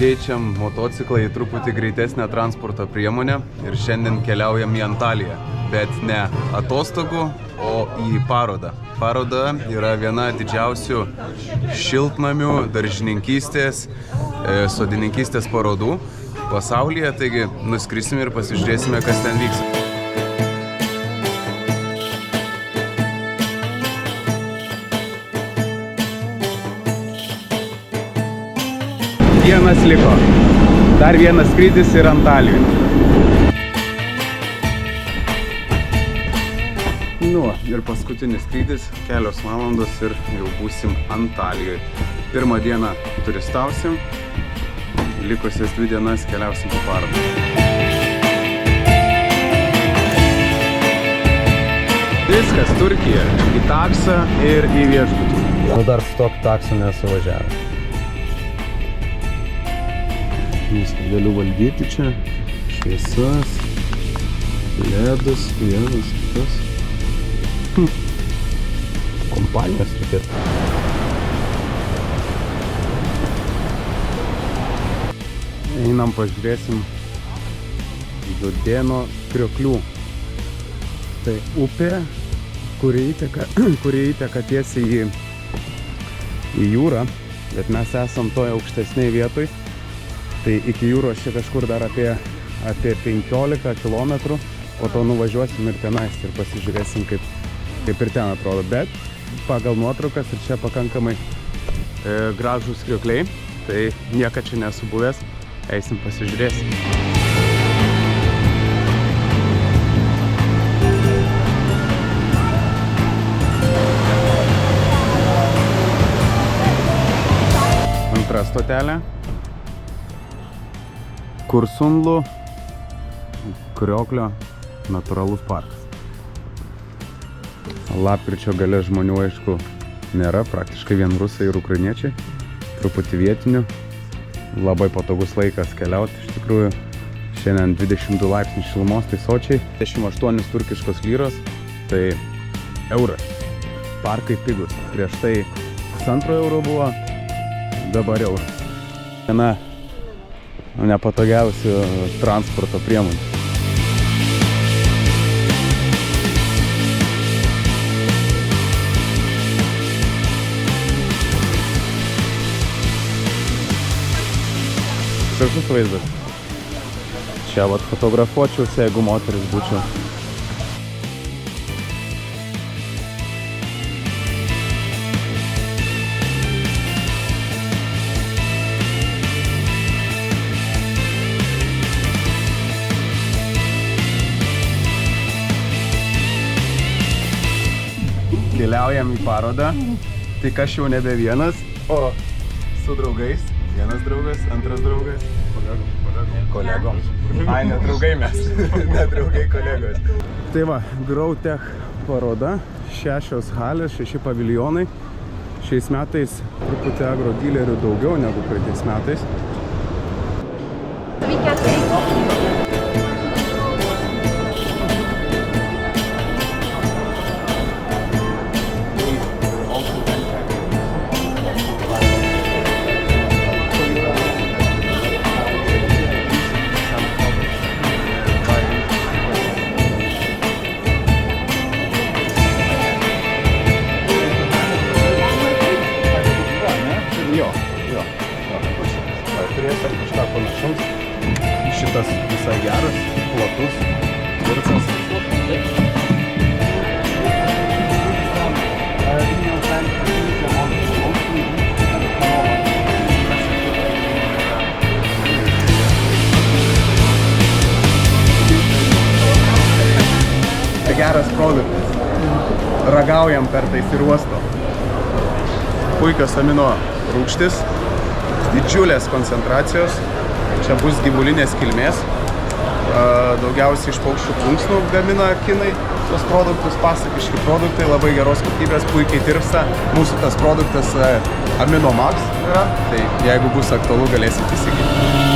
keičiam motociklą į truputį greitesnę transporto priemonę ir šiandien keliaujam į Antaliją. Bet ne atostogų, o į parodą. Paroda yra viena didžiausių šiltnamių, daržininkystės, sodininkystės parodų pasaulyje, taigi nuskrisim ir pasižiūrėsime, kas ten vyks. Vienas liko. Dar vienas skrydis ir Antalijoje. Nu, ir paskutinis skrydis, kelios valandos ir jau būsim Antalijoje. Pirmą dieną turistausim, likusias 2 dienas keliausim po parodą. Viskas, Turkija, į taksą ir į viešbutį. Nu, dar su tokiu taksu nesuvažiavau. Viską galiu valdyti čia, šviesas, ledus, vienas, kitas. Kompanijos reikėtų. Einam, pažiūrėsim Dudėno krioklių. Tai upė, kuri įteka tiesiai į jūrą, bet mes esam toje aukštesnėje vietoj. Tai iki jūros čia kažkur dar apie 15 kilometrų, po to nuvažiuosim ir tenais ir pasižiūrėsim, kaip ir ten atrodo. Bet pagal nuotraukas ir čia pakankamai gražūs kriokliai, tai niekad čia nesu buvęs, eisim pasižiūrėsim. Antra stotelė. Kursunlu krioklio natūralus parkas. Lapkričio gale žmonių, aišku, nėra, praktiškai vien rusai ir ukrainiečiai, truputį vietinių. Labai patogus laikas keliauti, iš tikrųjų. Šiandien 22 laipsnių šilumos, tai sočiai. 28 turkiškos lyros, tai euras. Parkai pigus. Prieš tai 1,5 euro buvo, dabar euras. Viena nepatogiausių transporto priemonių. Gražus vaizdas. Čia vat fotografuočiausi, jeigu moteris būčiau. Keliaujam į parodą, tik aš jau nebe vienas, o su draugais. Vienas draugas, antras draugas. Kolegom. Ai, ne draugai mes. Ne draugai, kolegos. Tai va, Growtech paroda. 6 halės, 6 paviljonai. Šiais metais truputį agro dilerių daugiau negu praeitais metais. Šitas visai geras, platus, tvirtas. Tai geras produktas. Ragaujam kartais ir uosto. Puikios amino rūgštys, didžiulės koncentracijos. Čia bus gyvulinės kilmės, daugiausiai iš paukščių plunksnų gamina kinai tos produktus, pasakiški produktai, labai geros kokybės, puikiai tirpsta. Mūsų tas produktas Amino Max yra, tai jeigu bus aktualu, galėsit įsigyti.